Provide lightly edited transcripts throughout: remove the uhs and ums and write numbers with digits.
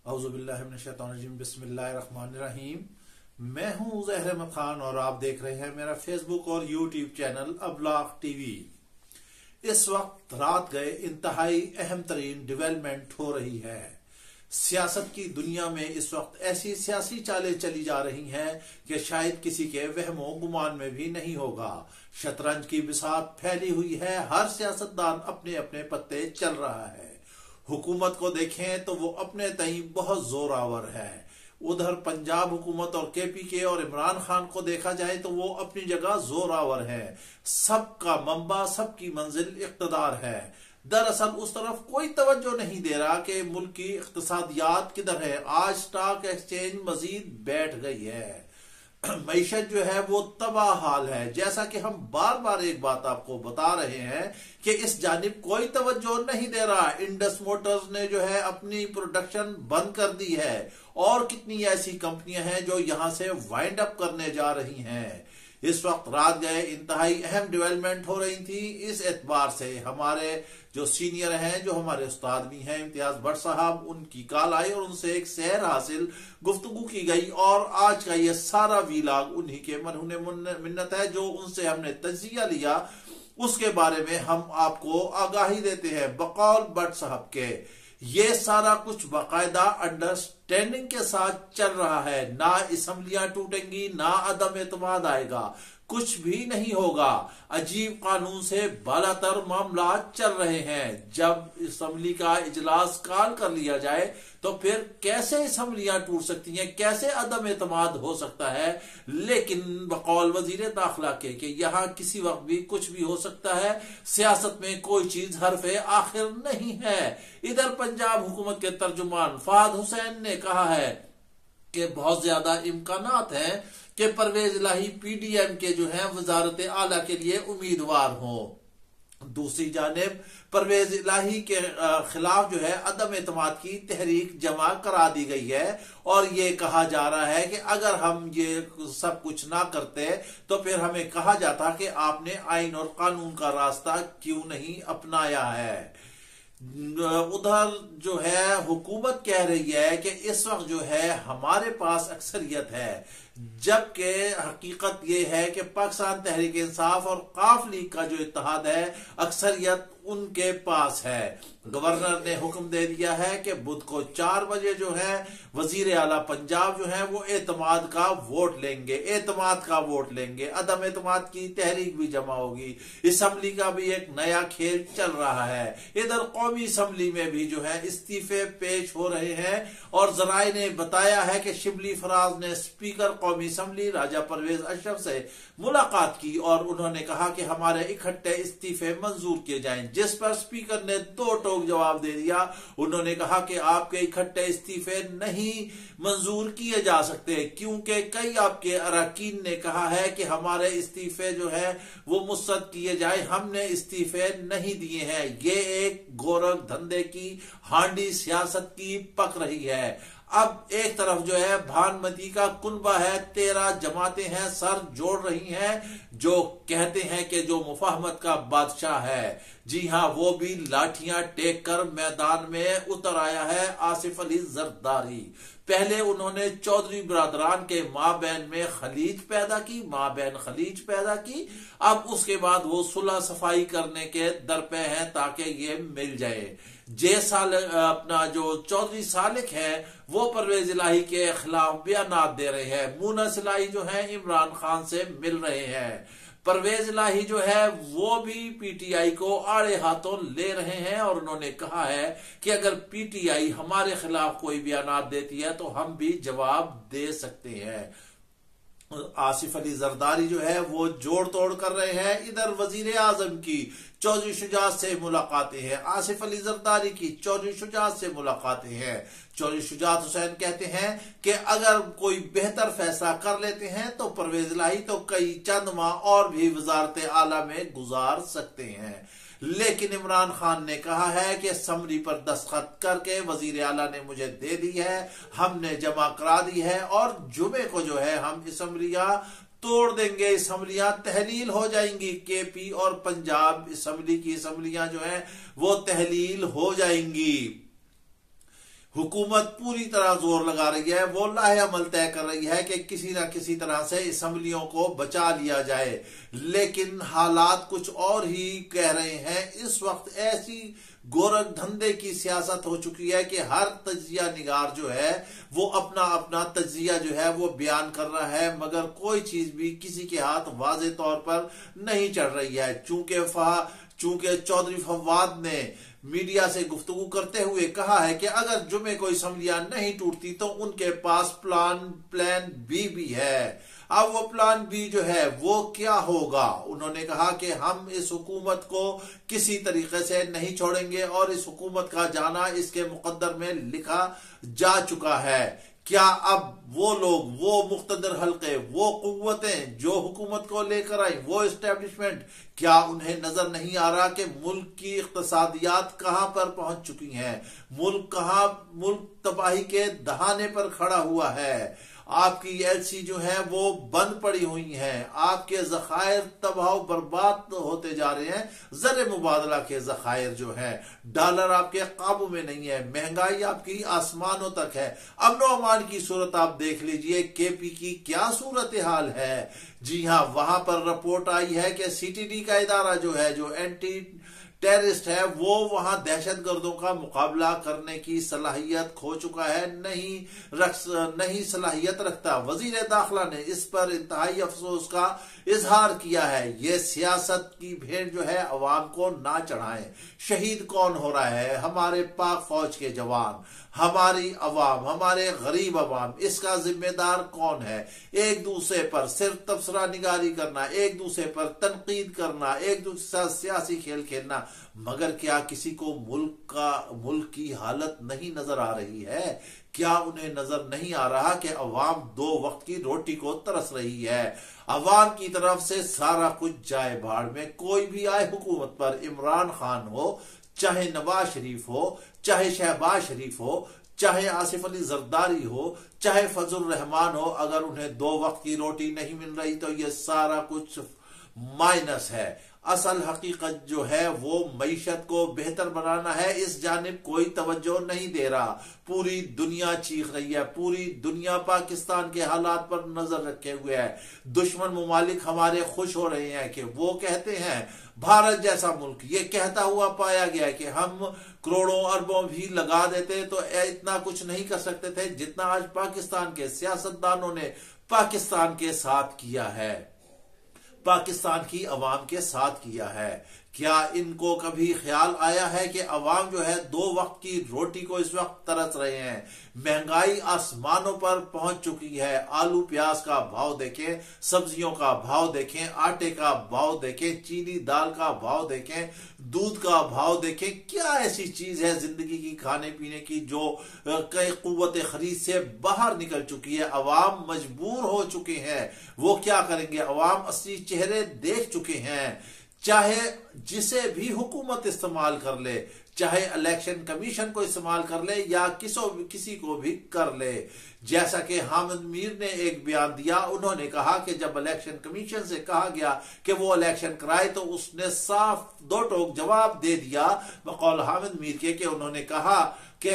औज़ुबिल्लाहिमिनश्शैतानिर्रजीम बिस्मिल्लाहिर्रहमानिर्रहीम। मैं हूं ज़हर अहमद खान और आप देख रहे हैं मेरा फेसबुक और यूट्यूब चैनल अब्लाग टीवी। इस वक्त रात गए इंतहाई अहम तरीन डेवलपमेंट हो रही है। सियासत की दुनिया में इस वक्त ऐसी सियासी चालें चली जा रही हैं कि शायद किसी के वहमो गुमान में भी नहीं होगा। शतरंज की बिसात फैली हुई है, हर सियासतदान अपने अपने पत्ते चल रहा है। हुकूमत को देखें तो वो अपने तई बहुत जोरावर है। उधर पंजाब हुकूमत और केपीके और इमरान खान को देखा जाए तो वो अपनी जगह जोरावर है। सबका मंबा, सबकी मंजिल इक्तदार है। दरअसल उस तरफ कोई तवज्जो नहीं दे रहा कि मुल्क की इक्तिसादियात किधर है। आज स्टॉक एक्सचेंज मजीद बैठ गई है। मईशत जो है वो तबाह हाल है। जैसा कि हम बार बार एक बात आपको बता रहे हैं कि इस जानिब कोई तवज्जो नहीं दे रहा। इंडस मोटर्स ने जो है अपनी प्रोडक्शन बंद कर दी है और कितनी ऐसी कंपनियां हैं जो यहां से वाइंड अप करने जा रही हैं। इस वक्त रात गए इंतहाई अहम डेवलपमेंट हो रही थी। इस एतबार से हमारे जो सीनियर हैं, जो हमारे उस्ताद भी हैं, इम्तियाज भट्ट साहब, उनकी कॉल आई और उनसे एक सैर हासिल गुफ्तगू की गई और आज का ये सारा वीलाग उन्हीं के मरहूने मिन्नत है। जो उनसे हमने तजिया लिया उसके बारे में हम आपको आगाही देते हैं। बकौल भट्ट साहब के ये सारा कुछ बाकायदा अंडरस्टैंडिंग के साथ चल रहा है। ना असम्बलियां टूटेंगी, ना अदम एतमाद आएगा, कुछ भी नहीं होगा। अजीब कानून से बालातर मामला चल रहे हैं। जब असम्बली का इजलास कॉल कर लिया जाए तो फिर कैसे असम्बलियां टूट सकती हैं, कैसे अदम एतमाद हो सकता है। लेकिन बकौल वजीर दाखिला के कि यहां किसी वक्त भी कुछ भी हो सकता है। सियासत में कोई चीज हरफे आखिर नहीं है। इधर पंजाब हुकूमत के तर्जुमान फहद हुसैन ने कहा है कि बहुत ज्यादा इम्कानात हैं कि परवेज इलाही पीडीएम के जो है वजारत आला के लिए उम्मीदवार हों। दूसरी जानिब परवेज इलाही के खिलाफ जो है अदम एतमाद की तहरीक जमा करा दी गई है और ये कहा जा रहा है कि अगर हम ये सब कुछ ना करते तो फिर हमें कहा जाता कि आपने आइन और कानून का रास्ता क्यों नहीं अपनाया है। उधर जो है हुकूमत कह रही है कि इस वक्त जो है हमारे पास अक्सरियत है, जबकि हकीकत यह है कि पाकिस्तान तहरीक इंसाफ और काफ लीग का जो इत्तेहाद है अक्सरियत उनके पास है। गवर्नर ने हुक्म दे दिया है कि बुध को 4 बजे जो है वजीर आला पंजाब जो है वो एतमाद का वोट लेंगे, एतमाद का वोट लेंगे। अदम एतमाद की तहरीक भी जमा होगी। असम्बली का भी एक नया खेल चल रहा है। इधर कौमी असम्बली में भी जो है इस्तीफे पेश हो रहे हैं और जराए ने बताया है कि शिबली फराज ने स्पीकर कौमी असम्बली राजा परवेज अशरफ से मुलाकात की और उन्होंने कहा कि हमारे इकट्ठे इस्तीफे मंजूर किए जाएं, जिस पर स्पीकर ने दो टोक जवाब दे दिया। उन्होंने कहा कि आपके इकट्ठे इस्तीफे नहीं मंजूर किए जा सकते क्योंकि कई आपके अरकान ने कहा है कि हमारे इस्तीफे जो है वो मुस्तरद किए जाए, हमने इस्तीफे नहीं दिए हैं। ये एक गोरख धंधे की हांडी सियासत की पक रही है। अब एक तरफ जो है भानुमती का कुनबा है, 13 जमातें हैं सर जोड़ रही हैं जो कहते हैं कि जो मुफाहमत का बादशाह है, जी हां, वो भी लाठियां टेक कर मैदान में उतर आया है। आसिफ अली जरदारी पहले उन्होंने चौधरी बरादरान के माबैन में खलीज पैदा की, माबैन खलीज पैदा की। अब उसके बाद वो सुलह सफाई करने के दर पे हैं ताकि ये मिल जाए। अपना जो चौधरी सालिक है वो परवेज इलाही के खिलाफ बयानात दे रहे हैं। मुनस इलाही जो है इमरान खान से मिल रहे हैं। परवेज इलाही जो है वो भी पीटीआई को आड़े हाथों ले रहे हैं और उन्होंने कहा है कि अगर पीटीआई हमारे खिलाफ कोई बयानात देती है तो हम भी जवाब दे सकते हैं। आसिफ अली जरदारी जो है वो जोड़ तोड़ कर रहे हैं। इधर वजीर आजम की चौधरी शुजात से मुलाकातें हैं, आसिफ अली जरदारी की चौधरी शुजात से मुलाकातें हैं। चौधरी शुजात हुसैन कहते हैं कि अगर कोई बेहतर फैसला कर लेते हैं तो परवेज इलाही तो कई चंद माह और भी वजारत आला में गुजार सकते हैं। लेकिन इमरान खान ने कहा है कि समरी पर दस्तखत करके वजीर आला ने मुझे दे दी है, हमने जमा करा दी है और जुमे को जो है हम असम्बलियां तोड़ देंगे, असम्बलियां तहलील हो जाएंगी। केपी और पंजाब असम्बली की असम्बलियां जो है वो तहलील हो जाएंगी। हुकूमत पूरी तरह जोर लगा रही है, वो लाहे अमल तय कर रही है कि किसी ना किसी तरह से असम्बलियों को बचा लिया जाए, लेकिन हालात कुछ और ही कह रहे हैं। इस वक्त ऐसी गोरख धंधे की सियासत हो चुकी है कि हर तजिया निगार जो है वो अपना अपना तजिया जो है वो बयान कर रहा है, मगर कोई चीज भी किसी के हाथ वाजे तौर पर नहीं चढ़ रही है। चूंकि चौधरी फवाद ने मीडिया से गुफ्तगू करते हुए कहा है कि अगर जुमे को असम्बलियां नहीं टूटती तो उनके पास प्लान बी भी है। अब वो प्लान बी जो है वो क्या होगा? उन्होंने कहा कि हम इस हुकूमत को किसी तरीके से नहीं छोड़ेंगे और इस हुकूमत का जाना इसके मुकद्दर में लिखा जा चुका है। क्या अब वो लोग, वो मुख्तदर हल्के, वो कुव्वतें जो हुकूमत को लेकर आई, वो एस्टेब्लिशमेंट, क्या उन्हें नजर नहीं आ रहा कि मुल्क की इक्तसादियात कहां पर पहुंच चुकी हैं? मुल्क तबाही के दहाने पर खड़ा हुआ है। आपकी एलसी जो है वो बंद पड़ी हुई हैं, आपके जखायर तबाह बर्बाद होते जा रहे हैं। ज़र मुबादला के जखायर जो है, डॉलर आपके काबू में नहीं है, महंगाई आपकी आसमानों तक है। अमनो अमान की सूरत आप देख लीजिए, केपी की क्या सूरत हाल है। जी हां, वहां पर रिपोर्ट आई है कि सीटीडी का इदारा जो है, जो एंटी टेररिस्ट है, वो वहां दहशतगर्दों का मुकाबला करने की सलाहियत खो चुका है, नहीं सलाहियत रखता। वजीर दाखिला ने इस पर इंतहाई अफसोस का इजहार किया है। ये सियासत की भेंट जो है अवाम को ना चढ़ाएं। शहीद कौन हो रहा है? हमारे पाक फौज के जवान, हमारी अवाम, हमारे गरीब अवाम। इसका जिम्मेदार कौन है? एक दूसरे पर सिर्फ तबसरा निगारी करना, एक दूसरे पर तनकीद करना, एक दूसरे के साथ सियासी खेल खेलना, मगर क्या किसी को मुल्क की हालत नहीं नजर आ रही है? क्या उन्हें नजर नहीं आ रहा कि अवाम 2 वक्त की रोटी को तरस रही है? अवाम की तरफ से सारा कुछ जाए भाड़ में। कोई भी आए हुकूमत पर, इमरान खान हो, चाहे नवाज शरीफ हो, चाहे शहबाज शरीफ हो, चाहे आसिफ अली जरदारी हो, चाहे फजल रहमान हो, अगर उन्हें 2 वक्त की रोटी नहीं मिल रही तो ये सारा कुछ माइनस है। असल हकीकत जो है वो मईशत को बेहतर बनाना है, इस जानिब कोई तवज्जो नहीं दे रहा। पूरी दुनिया चीख रही है, पूरी दुनिया पाकिस्तान के हालात पर नजर रखे हुए है। दुश्मन मुमालिक हमारे खुश हो रहे हैं कि वो कहते हैं, भारत जैसा मुल्क ये कहता हुआ पाया गया कि हम करोड़ों अरबों भी लगा देते तो इतना कुछ नहीं कर सकते थे जितना आज पाकिस्तान के सियासतदानों ने पाकिस्तान के साथ किया है, पाकिस्तान की अवाम के साथ किया है। क्या इनको कभी ख्याल आया है कि अवाम जो है 2 वक्त की रोटी को इस वक्त तरस रहे हैं? महंगाई आसमानों पर पहुंच चुकी है। आलू प्याज का भाव देखें, सब्जियों का भाव देखें, आटे का भाव देखें, चीनी दाल का भाव देखें, दूध का भाव देखें। क्या ऐसी चीज है जिंदगी की, खाने पीने की, जो कई कुव्वत खरीद से बाहर निकल चुकी है? अवाम मजबूर हो चुके हैं। वो क्या करेंगे? अवाम असली चेहरे देख चुके हैं। चाहे जिसे भी हुकूमत इस्तेमाल कर ले, चाहे इलेक्शन कमीशन को इस्तेमाल कर ले या किसी को भी कर ले। जैसा कि हामिद मीर ने एक बयान दिया, उन्होंने कहा कि जब इलेक्शन कमीशन से कहा गया कि वो इलेक्शन कराए तो उसने साफ 2 टोक जवाब दे दिया बकौल हामिद मीर के, कि उन्होंने कहा कि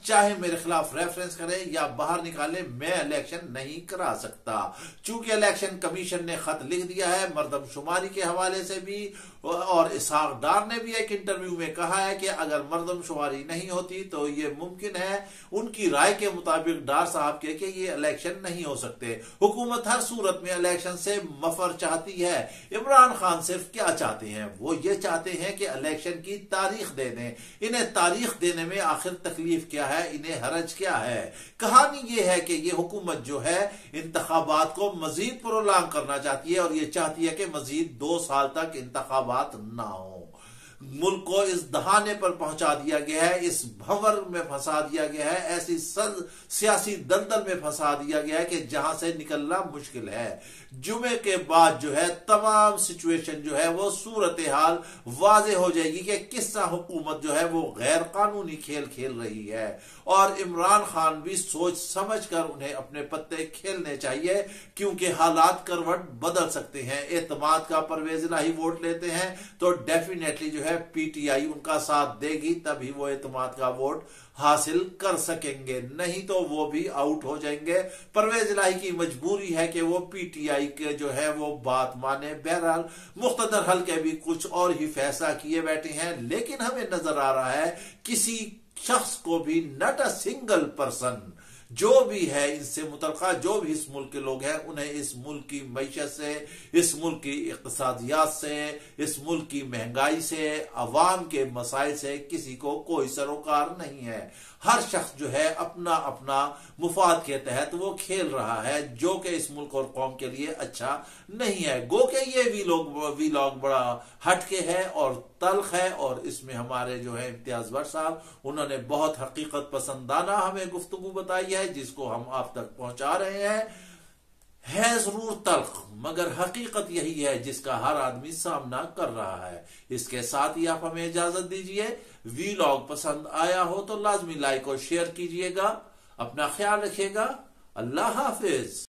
चाहे मेरे खिलाफ रेफरेंस करें या बाहर निकाले, मैं इलेक्शन नहीं करा सकता। चूंकि इलेक्शन कमीशन ने खत लिख दिया है मर्दमशुमारी के हवाले से भी, और इसहाक डार ने भी एक इंटरव्यू में कहा है कि अगर मर्दमशुमारी नहीं होती तो ये मुमकिन है, उनकी राय के मुताबिक डार साहब के, कि ये इलेक्शन नहीं हो सकते। हुकूमत हर सूरत में इलेक्शन से मफर चाहती है। इमरान खान सिर्फ क्या चाहते हैं? वो ये चाहते हैं कि इलेक्शन की तारीख दे दें। इन्हें तारीख देने में आखिर तकलीफ क्या है? इन्हें हरज क्या है? कहानी ये है कि ये हुकूमत जो है इंतखाबात को मजीद प्रोलॉन्ग करना चाहती है, और ये चाहती है कि मजीद 2 साल तक इंतखाबात ना हो। मुल्क को इस दहाने पर पहुंचा दिया गया है, इस भंवर में फंसा दिया गया है, ऐसी सियासी दलदल में फंसा दिया गया है कि जहां से निकलना मुश्किल है। जुमे के बाद जो है तमाम सिचुएशन जो है वो सूरत हाल वाजे हो जाएगी कि किस तरह हुकूमत जो है वो गैर कानूनी खेल खेल रही है। और इमरान खान भी सोच समझ कर उन्हें अपने पत्ते खेलने चाहिए, क्योंकि हालात करवट बदल सकते हैं। एतमाद का परवेज इलाही वोट लेते हैं तो डेफिनेटली जो है पीटीआई उनका साथ देगी, तभी वो एतमाद का वोट हासिल कर सकेंगे, नहीं तो वो भी आउट हो जाएंगे। परवेज इलाही की मजबूरी है कि वो पीटीआई के जो है वो बात माने। बहरहाल मुख्तदर हल्के भी कुछ और ही फैसला किए बैठे हैं, लेकिन हमें नजर आ रहा है किसी शख्स को भी, नॉट अ सिंगल पर्सन, जो भी है इनसे मुतल्लिका जो भी इस मुल्क के लोग हैं, उन्हें इस मुल्क की मईशत से, इस मुल्क की इक़्तिसादियात से, इस मुल्क की महंगाई से, अवाम के मसाइल से किसी को कोई सरोकार नहीं है। हर शख्स जो है अपना अपना मुफाद के तहत वो खेल रहा है, जो कि इस मुल्क और कौम के लिए अच्छा नहीं है। गो के ये वीलॉग बड़ा हटके है और तल्ख है, और इसमें हमारे जो है इम्तियाज भट्ट साहब, उन्होंने बहुत हकीकत पसंदाना हमें गुफ्तगू बताई है, जिसको हम आप तक पहुंचा रहे हैं। है जरूर तल्ख, मगर हकीकत यही है जिसका हर आदमी सामना कर रहा है। इसके साथ ही आप हमें इजाजत दीजिए। वीलॉग पसंद आया हो तो लाजमी लाइक और शेयर कीजिएगा। अपना ख्याल रखिएगा। अल्लाह हाफिज।